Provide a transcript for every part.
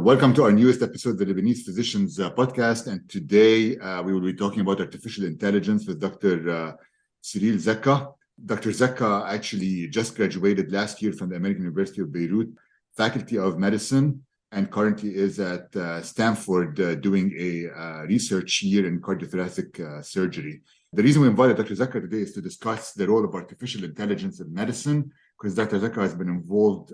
Welcome to our newest episode, the Lebanese Physicians Podcast. And today we will be talking about artificial intelligence with Dr. Cyril Zakka. Dr. Zakka actually just graduated last year from the American University of Beirut, Faculty of Medicine, and currently is at Stanford doing a research year in cardiothoracic surgery. The reason we invited Dr. Zakka today is to discuss the role of artificial intelligence in medicine, because Dr. Zakka has been involved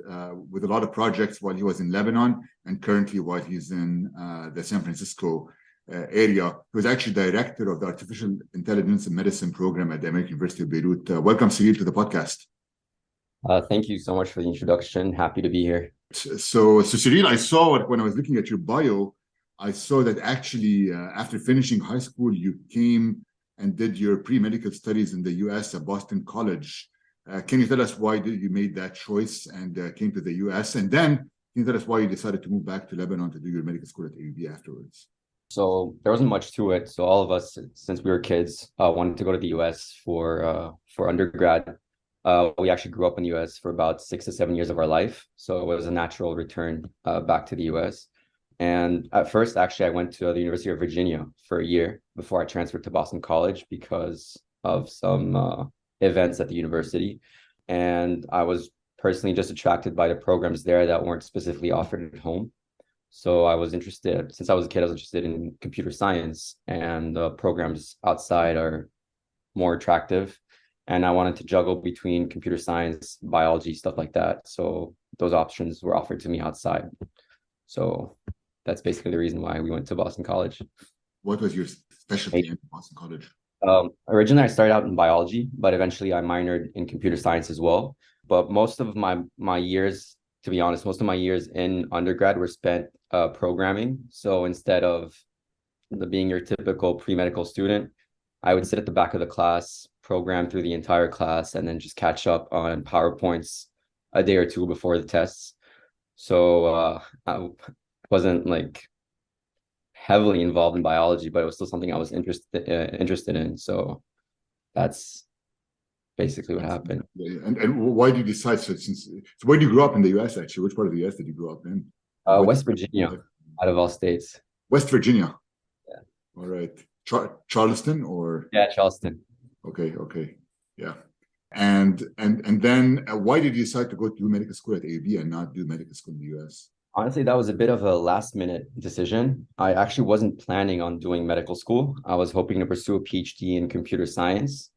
with a lot of projects while he was in Lebanon and currently while he's in the San Francisco area. He was actually director of the Artificial Intelligence in Medicine program at the American University of Beirut. Welcome, Cyril, to the podcast. Thank you so much for the introduction. Happy to be here. So Cyril, I saw when I was looking at your bio, I saw that actually after finishing high school, you came and did your pre-medical studies in the US at Boston College. Can you tell us why did you made that choice and came to the US? And then can you tell us why you decided to move back to Lebanon to do your medical school at AUB afterwards? So there wasn't much to it. So all of us, since we were kids, wanted to go to the US for undergrad. We actually grew up in the US for about 6 to 7 years of our life. So it was a natural return back to the US. And at first, actually, I went to the University of Virginia for a year before I transferred to Boston College because of some events at the university. And I was personally just attracted by the programs there that weren't specifically offered at home. So I was interested, since I was a kid, I was interested in computer science, and the programs outside are more attractive. And I wanted to juggle between computer science, biology, stuff like that. So those options were offered to me outside. So that's basically the reason why we went to Boston College. What was your specialty in Boston College? Originally, I started out in biology, but eventually I minored in computer science as well. But most of my years, to be honest, most of my years in undergrad were spent programming. So instead of being your typical pre-medical student, I would sit at the back of the class, program through the entire class, and then just catch up on PowerPoints a day or two before the tests. So I wasn't like heavily involved in biology, but it was still something I was interested in. So that's basically what happened. Yeah. And why did you decide? So where did you grow up in the US? Actually, which part of the US did you grow up in? West Virginia, out of all states. West Virginia. Yeah. All right. Charleston or? Yeah, Charleston. Okay. Yeah. And then why did you decide to go to medical school at AUB and not do medical school in the US? Honestly, that was a bit of a last minute decision. I actually wasn't planning on doing medical school. I was hoping to pursue a PhD in computer science.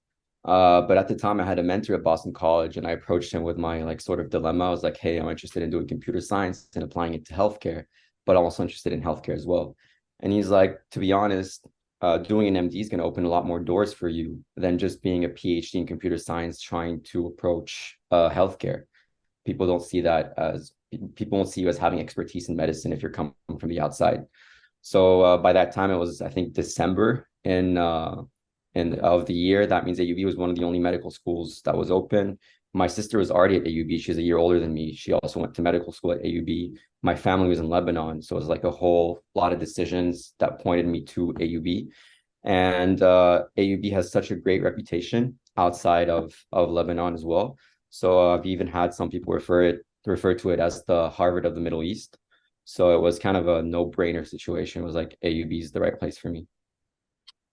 But at the time I had a mentor at Boston College, and I approached him with my sort of dilemma. I was like, hey, I'm interested in doing computer science and applying it to healthcare, but I'm also interested in healthcare as well. And he's like, to be honest, doing an MD is going to open a lot more doors for you than just being a PhD in computer science trying to approach healthcare. People don't see you as having expertise in medicine if you're coming from the outside. So by that time, it was, I think, December of the year. That means AUB was one of the only medical schools that was open. My sister was already at AUB. She's a year older than me. She also went to medical school at AUB. My family was in Lebanon. So it was like a whole lot of decisions that pointed me to AUB. And AUB has such a great reputation outside of Lebanon as well. So I've even had some people refer to it as the Harvard of the Middle East. So it was kind of a no-brainer situation. It was like AUB is the right place for me.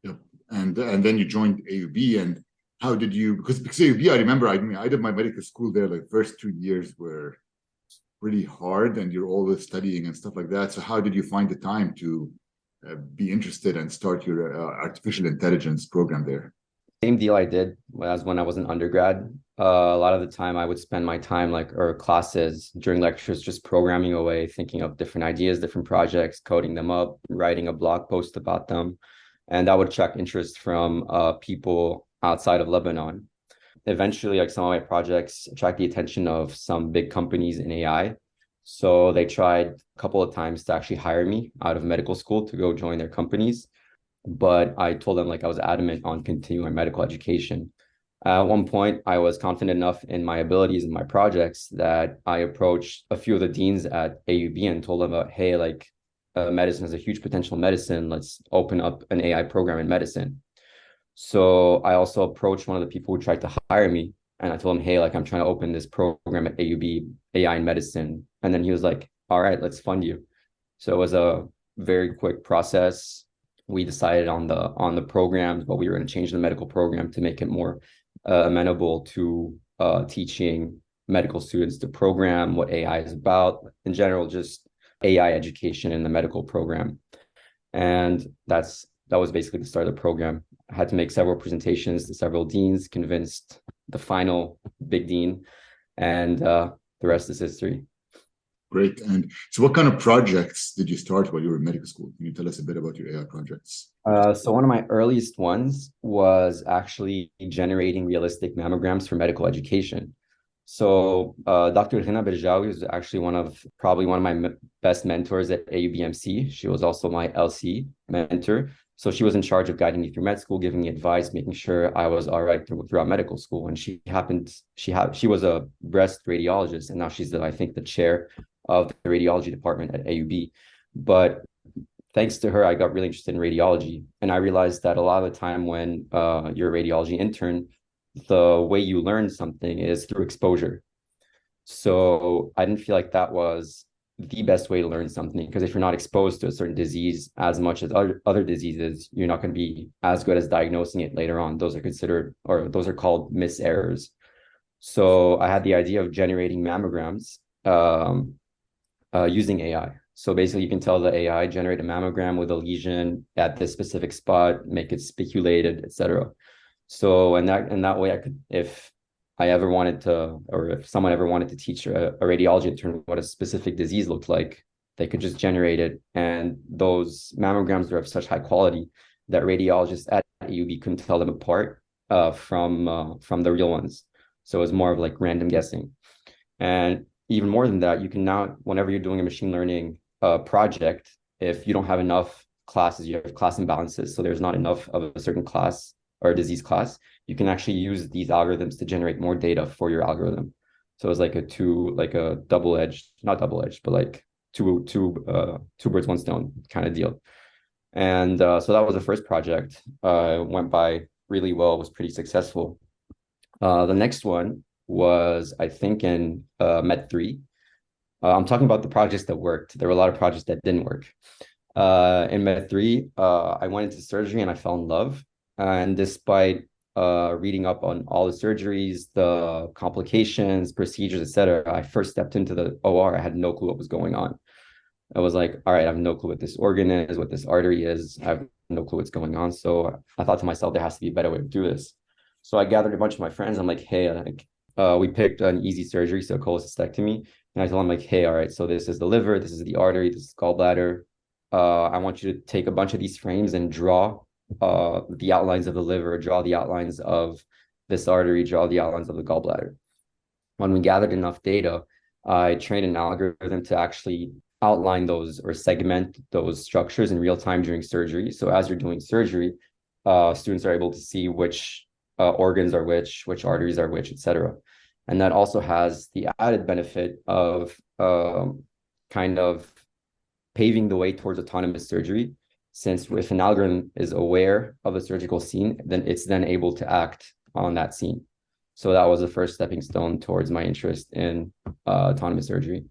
Yep. And then you joined AUB, and how did you? Because AUB, I remember, I did my medical school there. Like first 2 years were pretty hard, and you're always studying and stuff like that. So how did you find the time to be interested and start your artificial intelligence program there? Same deal I did as when I was an undergrad. A lot of the time I would spend my time or classes during lectures just programming away, thinking of different ideas, different projects, coding them up, writing a blog post about them. And that would attract interest from people outside of Lebanon. Eventually, some of my projects attract the attention of some big companies in AI. So they tried a couple of times to actually hire me out of medical school to go join their companies. But I told them I was adamant on continuing my medical education. At one point, I was confident enough in my abilities and my projects that I approached a few of the deans at AUB and told them about, hey, medicine has a huge potential in medicine. Let's open up an AI program in medicine. So I also approached one of the people who tried to hire me, and I told him, hey, I'm trying to open this program at AUB, AI in medicine. And then he was like, all right, let's fund you. So it was a very quick process. We decided on the programs, but we were going to change the medical program to make it more amenable to teaching medical students to program, what AI is about, in general, just AI education in the medical program. And that was basically the start of the program. I had to make several presentations to several deans, convinced the final big dean, and the rest is history. Great. And so what kind of projects did you start while you were in medical school? Can you tell us a bit about your AI projects? So one of my earliest ones was actually generating realistic mammograms for medical education. So Dr. Hina Berjawi is actually probably one of my best mentors at AUBMC. She was also my LC mentor. So she was in charge of guiding me through med school, giving me advice, making sure I was all right throughout medical school. And she was a breast radiologist, and now she's I think the chair of the radiology department at AUB. But thanks to her, I got really interested in radiology. And I realized that a lot of the time when you're a radiology intern, the way you learn something is through exposure. So I didn't feel like that was the best way to learn something, because if you're not exposed to a certain disease as much as other diseases, you're not going to be as good as diagnosing it later on. Those are called miss errors. So I had the idea of generating mammograms using AI. So basically, you can tell the AI generate a mammogram with a lesion at this specific spot, make it speculated, etc. So in that way, I could, if I ever wanted to, or if someone ever wanted to teach a radiology intern what a specific disease looked like, they could just generate it. And those mammograms are of such high quality that radiologists at AUB couldn't tell them apart from the real ones. So it was more of like random guessing. And even more than that, you can now, whenever you're doing a machine learning project, if you don't have enough classes, you have class imbalances. So there's not enough of a certain class or a disease class, you can actually use these algorithms to generate more data for your algorithm. So it's like a double-edged, not double-edged, but like two birds, one stone kind of deal. And so that was the first project. Went by really well, was pretty successful. The next one was, I think, in Med 3. I'm talking about the projects that worked. There were a lot of projects that didn't work. In Med 3, I went into surgery and I fell in love. And despite reading up on all the surgeries, the complications, procedures, etc., I first stepped into the OR. I had no clue what was going on. I was like, all right, I have no clue what this organ is, what this artery is. I have no clue what's going on. So I thought to myself, there has to be a better way to do this. So I gathered a bunch of my friends. I'm like, hey, we picked an easy surgery, so cholecystectomy. And I told them, like, hey, all right, so this is the liver, this is the artery, this is gallbladder. I want you to take a bunch of these frames and draw the outlines of the liver, draw the outlines of this artery, draw the outlines of the gallbladder. When we gathered enough data, I trained an algorithm to actually outline those or segment those structures in real time during surgery. So as you're doing surgery, students are able to see which organs are which arteries are which, etc. And that also has the added benefit of kind of paving the way towards autonomous surgery. Since if an algorithm is aware of a surgical scene, then it's then able to act on that scene. So that was the first stepping stone towards my interest in autonomous surgery.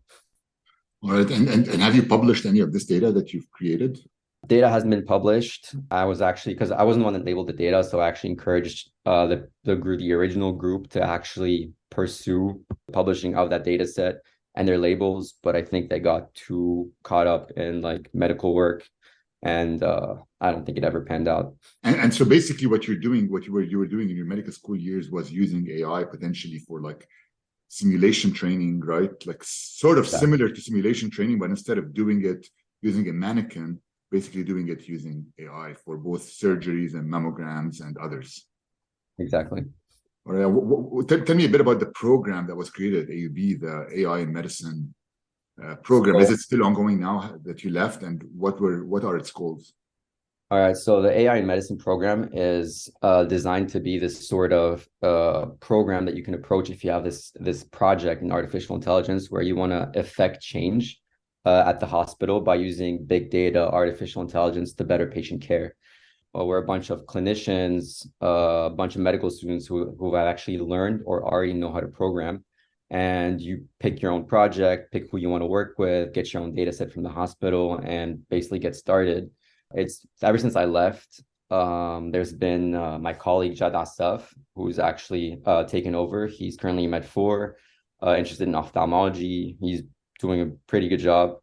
All right. And have you published any of this data that you've created? Data hasn't been published. I was actually, because I wasn't the one that labeled the data, so I actually encouraged the original group to actually pursue publishing of that data set and their labels. But I think they got too caught up in like medical work, and I don't think it ever panned out. And so basically what you were doing in your medical school years was using AI potentially for like simulation training, right? Like sort of similar to simulation training, but instead of doing it using a mannequin, basically doing it using AI for both surgeries and mammograms and others. Exactly. All right. Tell me a bit about the program that was created at AUB, the AI in medicine program. Is it still ongoing now that you left, and what are its goals? All right, so the AI in medicine program is designed to be this sort of program that you can approach if you have this project in artificial intelligence where you want to affect change at the hospital by using big data, artificial intelligence to better patient care. We're a bunch of clinicians, a bunch of medical students who have actually learned or already know how to program. and you pick your own project, pick who you want to work with, get your own data set from the hospital, and basically get started. It's ever since I left, there's been my colleague Jad Asaf, who's actually taken over. He's currently in Med 4, interested in ophthalmology. He's doing a pretty good job.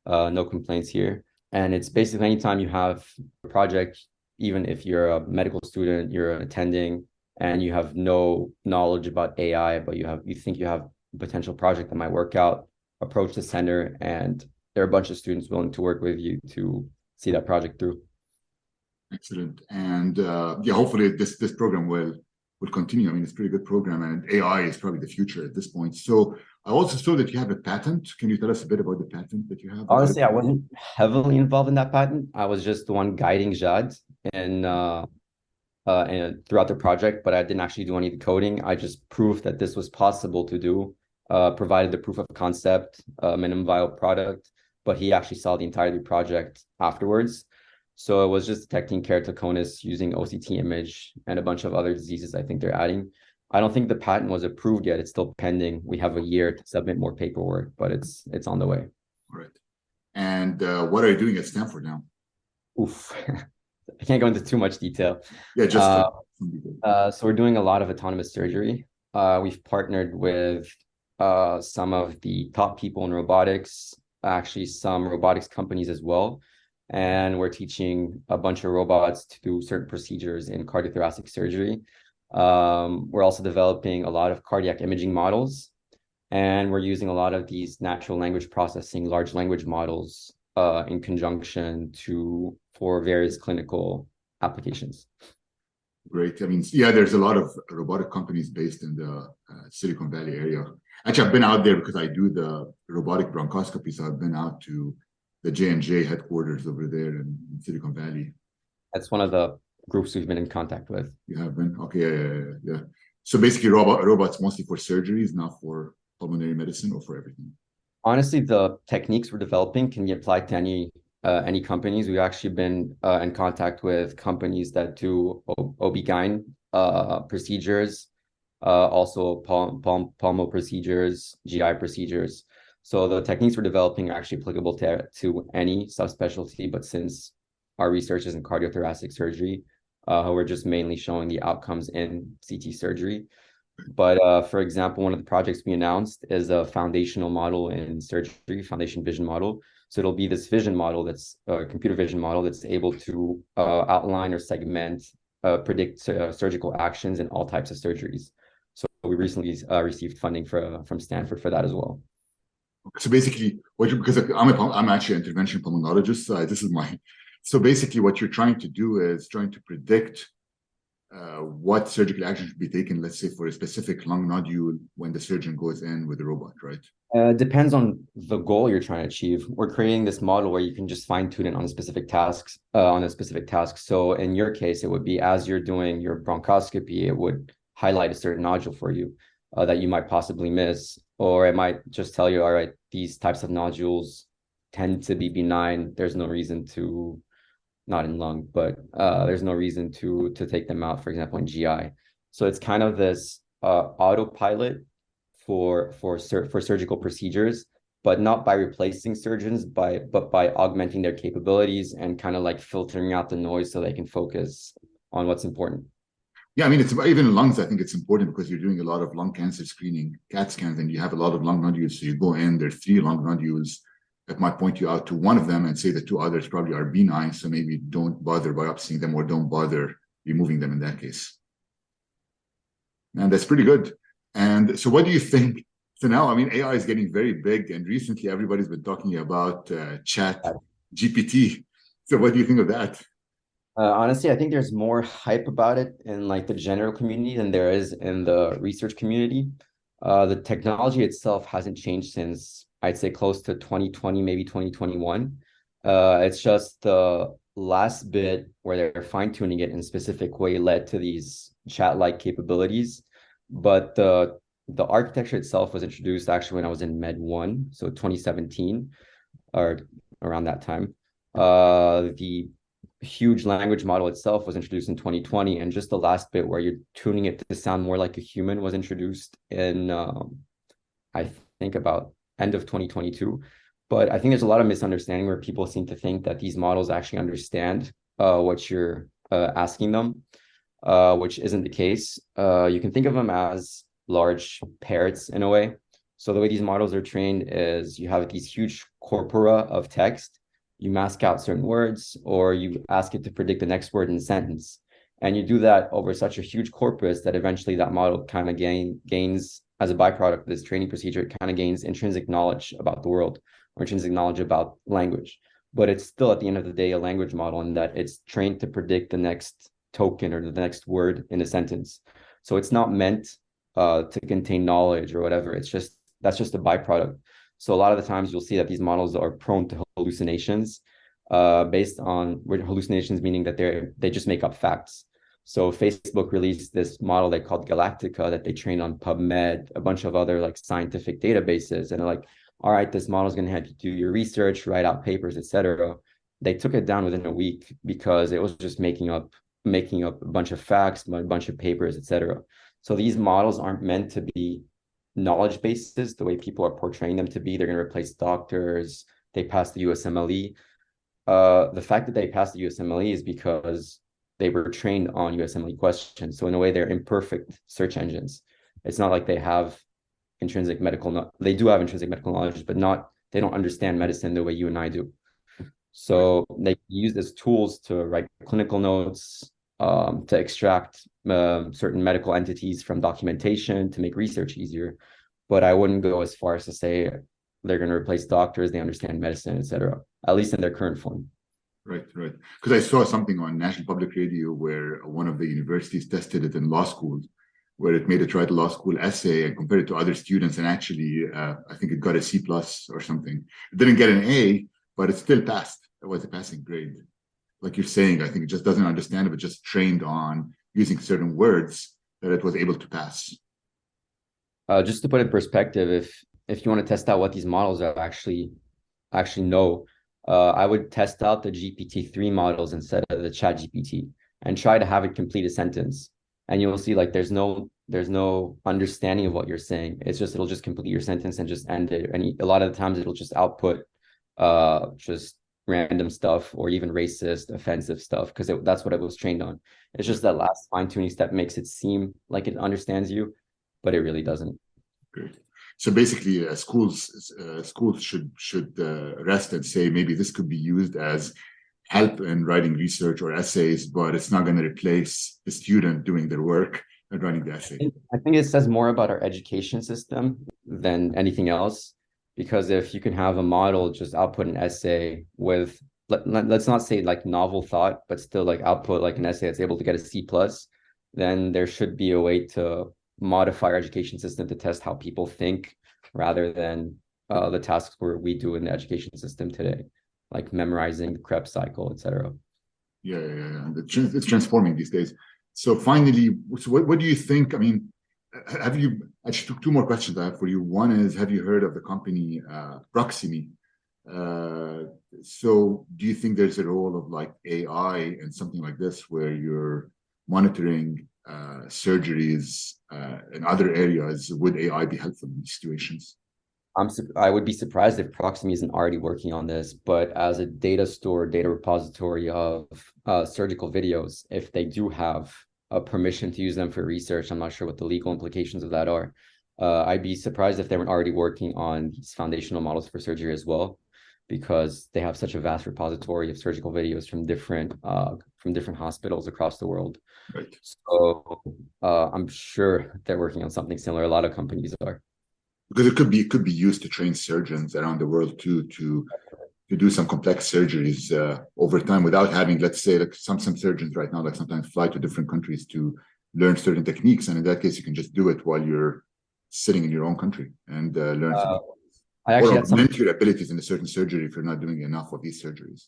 No complaints here. And it's basically anytime you have a project, even if you're a medical student, you're attending, and you have no knowledge about AI, but you think you have a potential project that might work out, approach the center, and there are a bunch of students willing to work with you to see that project through. Excellent. And hopefully this program will continue. I mean, it's a pretty good program, and AI is probably the future at this point. So I also saw that you have a patent. Can you tell us a bit about the patent that you have? Honestly, I wasn't heavily involved in that patent. I was just the one guiding Jad and throughout the project, but I didn't actually do any of the coding. I just proved that this was possible to do, provided the proof of concept, minimum viable product, but he actually saw the entire project afterwards. So it was just detecting keratoconus using OCT image and a bunch of other diseases I think they're adding. I don't think the patent was approved yet. It's still pending. We have a year to submit more paperwork, but it's on the way. All right. And what are you doing at Stanford now? Oof. I can't go into too much detail. Yeah, just so we're doing a lot of autonomous surgery. We've partnered with some of the top people in robotics, actually some robotics companies as well. And we're teaching a bunch of robots to do certain procedures in cardiothoracic surgery. We're also developing a lot of cardiac imaging models, and we're using a lot of these natural language processing, large language models in conjunction for various clinical applications. Great. I mean, yeah, there's a lot of robotic companies based in the Silicon Valley area. Actually, I've been out there because I do the robotic bronchoscopy, so I've been out to the J&J headquarters over there in Silicon Valley. That's one of the groups we've been in contact with. You have been? Okay, yeah. So basically robots mostly for surgeries, not for pulmonary medicine, or for everything? Honestly, the techniques we're developing can be applied to any companies. We've actually been in contact with companies that do OB-GYN procedures, also pulmo procedures, GI procedures. So the techniques we're developing are actually applicable to any subspecialty, but since our research is in cardiothoracic surgery, we're just mainly showing the outcomes in CT surgery. But for example, one of the projects we announced is a foundational model in surgery, foundation vision model. So it'll be this vision model that's a computer vision model that's able to outline or segment, predict surgical actions in all types of surgeries. So we recently received funding from Stanford for that as well. So basically, because I'm actually an intervention pulmonologist, so basically what you're trying to do is trying to predict what surgical action should be taken, let's say for a specific lung nodule when the surgeon goes in with the robot, right? Depends on the goal you're trying to achieve. We're creating this model where you can just fine tune it on a specific task. So in your case, it would be as you're doing your bronchoscopy, it would highlight a certain nodule for you that you might possibly miss, or it might just tell you, all right, these types of nodules tend to be benign. There's no reason to, not in lung, but there's no reason to take them out, for example, in GI. So it's kind of this autopilot for surgical procedures, but not by replacing surgeons, but by augmenting their capabilities and kind of like filtering out the noise so they can focus on what's important. Yeah, I mean, it's even in lungs. I think it's important because you're doing a lot of lung cancer screening, CAT scans, and you have a lot of lung nodules. So you go in, there's 3 lung nodules that might point you out to one of them and say the 2 others probably are benign. So maybe don't bother biopsying them or don't bother removing them in that case. And that's pretty good. And so what do you think? So now, I mean, AI is getting very big, and recently everybody's been talking about ChatGPT. So what do you think of that? Honestly, I think there's more hype about it in like the general community than there is in the research community. The technology itself hasn't changed since I'd say close to 2020, maybe 2021. It's just the last bit where they're fine-tuning it in a specific way led to these chat-like capabilities. But the architecture itself was introduced actually when I was in Med 1, so 2017 or around that time. The huge language model itself was introduced in 2020, and just the last bit where you're tuning it to sound more like a human was introduced in I think about end of 2022. But I think there's a lot of misunderstanding where people seem to think that these models actually understand what you're asking them, which isn't the case. You can think of them as large parrots in a way. So the way these models are trained is you have these huge corpora of text, you mask out certain words, or you ask it to predict the next word in a sentence. And you do that over such a huge corpus that eventually that model kind of gains, as a byproduct of this training procedure, it kind of gains intrinsic knowledge about the world or intrinsic knowledge about language. But it's still, at the end of the day, a language model in that it's trained to predict the next token or the next word in a sentence. So it's not meant to contain knowledge or whatever. That's just a byproduct. So a lot of the times you'll see that these models are prone to hallucinations, based on hallucinations, meaning that they just make up facts. So Facebook released this model they called Galactica that they trained on PubMed, a bunch of other like scientific databases, and they're like, all right, this model is going to have you do your research, write out papers, etc. They took it down within a week because it was just making up a bunch of facts, a bunch of papers, etc. So these models aren't meant to be knowledge bases the way people are portraying them to be. They're going to replace doctors. They pass the USMLE. The fact that they passed the USMLE is because they were trained on USMLE questions. So in a way, they're imperfect search engines. It's not like they have intrinsic medical, they do have intrinsic medical knowledge, but they don't understand medicine the way you and I do. So they use these tools to write clinical notes, to extract certain medical entities from documentation to make research easier. But I wouldn't go as far as to say they're going to replace doctors, they understand medicine, etc., at least in their current form. Right. Because I saw something on National Public Radio where one of the universities tested it in law school, where it made it write a law school essay and compared it to other students. And actually, I think it got a C+ or something. It didn't get an A, but it still passed. It was a passing grade. Like you're saying, I think it just doesn't understand it, but just trained on using certain words that it was able to pass. Just to put it in perspective, if you want to test out what these models are actually know, I would test out the GPT-3 models instead of the ChatGPT and try to have it complete a sentence. And you'll see like there's no understanding of what you're saying. It'll just complete your sentence and just end it. And a lot of the times it'll just output just random stuff or even racist, offensive stuff, because that's what it was trained on. It's just that last fine-tuning step makes it seem like it understands you, but it really doesn't. Great. So basically, schools should rest and say maybe this could be used as help in writing research or essays, but it's not going to replace the student doing their work and writing the essay. I think it says more about our education system than anything else, because if you can have a model just output an essay with, let's not say like novel thought, but still like output like an essay that's able to get a C+, then there should be a way to modify our education system to test how people think rather than the tasks where we do in the education system today, like memorizing the Krebs cycle, etc. Yeah. It's transforming these days. So finally, what do you think? I mean, have you actually two more questions I have for you? One is, have you heard of the company Proximy? So do you think there's a role of like AI and something like this where you're monitoring surgeries in other areas? Would AI be helpful in these situations? I would be surprised if Proximy isn't already working on this, but as a data repository of surgical videos, if they do have a permission to use them for research, I'm not sure what the legal implications of that are. I'd be surprised if they weren't already working on these foundational models for surgery as well, because they have such a vast repository of surgical videos from different hospitals across the world. Right. So I'm sure they're working on something similar. A lot of companies are. Because it could be used to train surgeons around the world too, to do some complex surgeries over time without having, let's say, like some surgeons right now, like sometimes fly to different countries to learn certain techniques, and in that case, you can just do it while you're sitting in your own country and learn. I actually had augment your abilities in a certain surgery if you're not doing enough of these surgeries.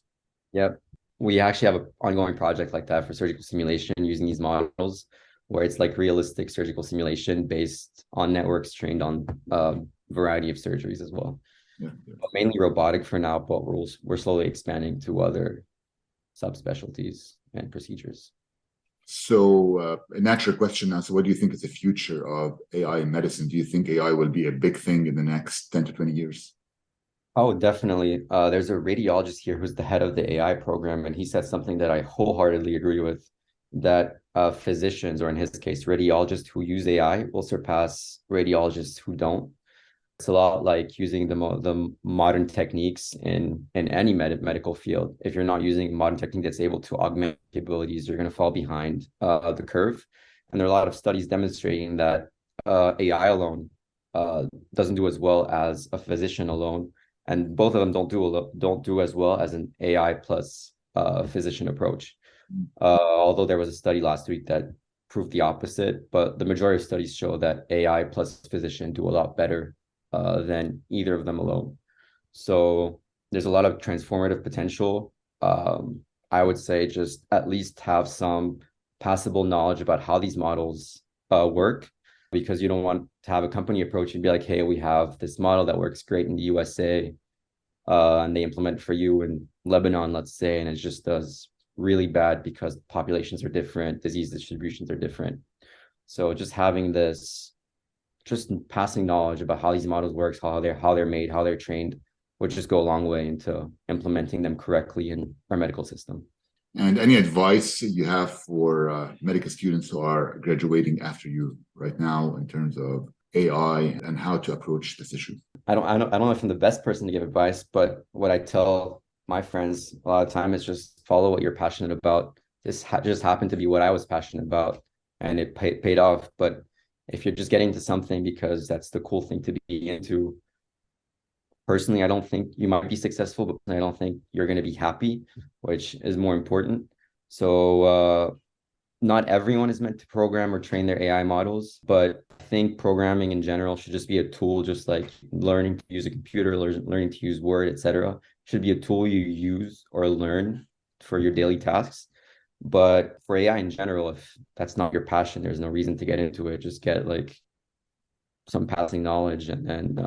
Yep, we actually have an ongoing project like that for surgical simulation using these models, where it's like realistic surgical simulation based on networks trained on a variety of surgeries as well. Yeah. But mainly robotic for now, but we're slowly expanding to other subspecialties and procedures. So a natural question now. So what do you think is the future of AI in medicine? Do you think AI will be a big thing in the next 10 to 20 years? Oh, definitely. There's a radiologist here who's the head of the AI program, and he said something that I wholeheartedly agree with, that physicians, or in his case, radiologists who use AI will surpass radiologists who don't. It's a lot like using the modern techniques in any medical field. If you're not using modern technique that's able to augment capabilities, you're going to fall behind the curve. And there are a lot of studies demonstrating that AI alone doesn't do as well as a physician alone, and both of them don't do as well as an AI plus physician approach. Although there was a study last week that proved the opposite, but the majority of studies show that AI plus physician do a lot better than either of them alone. So there's a lot of transformative potential. I would say just at least have some passable knowledge about how these models work, because you don't want to have a company approach and be like, hey, we have this model that works great in the USA, and they implement for you in Lebanon, let's say, and it just does really bad because populations are different, disease distributions are different. So just having this, just passing knowledge about how these models work, how they're made, how they're trained, would just go a long way into implementing them correctly in our medical system. And any advice you have for medical students who are graduating after you right now in terms of AI and how to approach this issue? I don't know if I'm the best person to give advice, but what I tell my friends a lot of time is just follow what you're passionate about. This just happened to be what I was passionate about, and it paid off. But if you're just getting into something because that's the cool thing to be into, personally, I don't think you might be successful, but I don't think you're going to be happy, which is more important. So not everyone is meant to program or train their AI models, but I think programming in general should just be a tool, just like learning to use a computer, learning to use Word, etc. Should be a tool you use or learn for your daily tasks. But for AI in general, if that's not your passion, there's no reason to get into it. Just get like some passing knowledge, and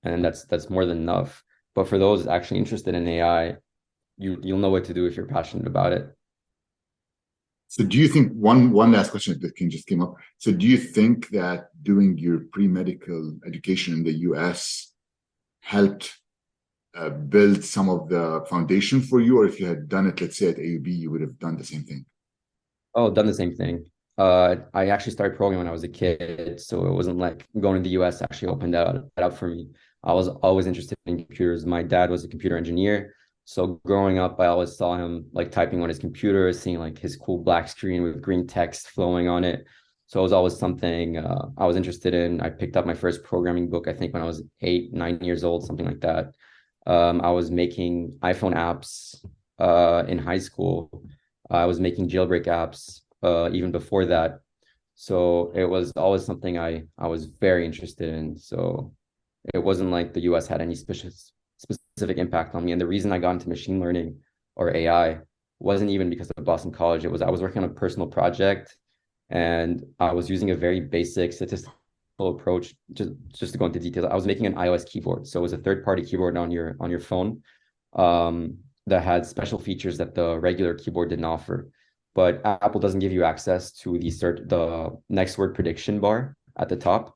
that's more than enough. But for those actually interested in AI, you'll know what to do if you're passionate about it. So do you think, one last question that just came up. So do you think that doing your pre-medical education in the US helped build some of the foundation for you? Or if you had done it, let's say at AUB, you would have done the same thing? Oh, done the same thing. I actually started programming when I was a kid, so it wasn't like going to the US actually opened that up for me. I was always interested in computers. My dad was a computer engineer. So growing up, I always saw him like typing on his computer, seeing like his cool black screen with green text flowing on it. So it was always something I was interested in. I picked up my first programming book, I think when I was 8, 9 years old, something like that. I was making iPhone apps in high school. I was making jailbreak apps even before that. So it was always something I was very interested in. So it wasn't like the US had any specific impact on me. And the reason I got into machine learning or AI wasn't even because of Boston College. It was I was working on a personal project, and I was using a very basic statistical approach. Just to go into details, I was making an iOS keyboard. So it was a third-party keyboard on your phone that had special features that the regular keyboard didn't offer. But Apple doesn't give you access to the next word prediction bar at the top.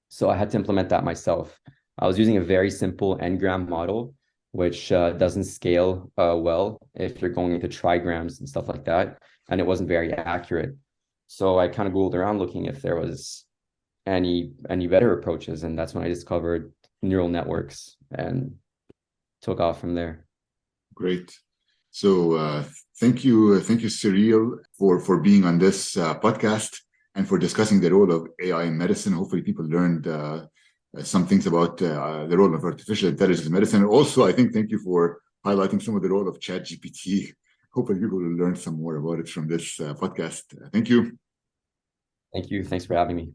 So I had to implement that myself. I was using a very simple n-gram model, which doesn't scale well if you're going into trigrams and stuff like that. And it wasn't very accurate. So I kind of Googled around looking if there was any better approaches. And that's when I discovered neural networks and took off from there. Great. So thank you, Cyril, for being on this podcast and for discussing the role of AI in medicine. Hopefully people learned some things about the role of artificial intelligence in medicine. Also, I think thank you for highlighting some of the role of ChatGPT. Hopefully people will learn some more about it from this podcast. Thank you. Thank you. Thanks for having me.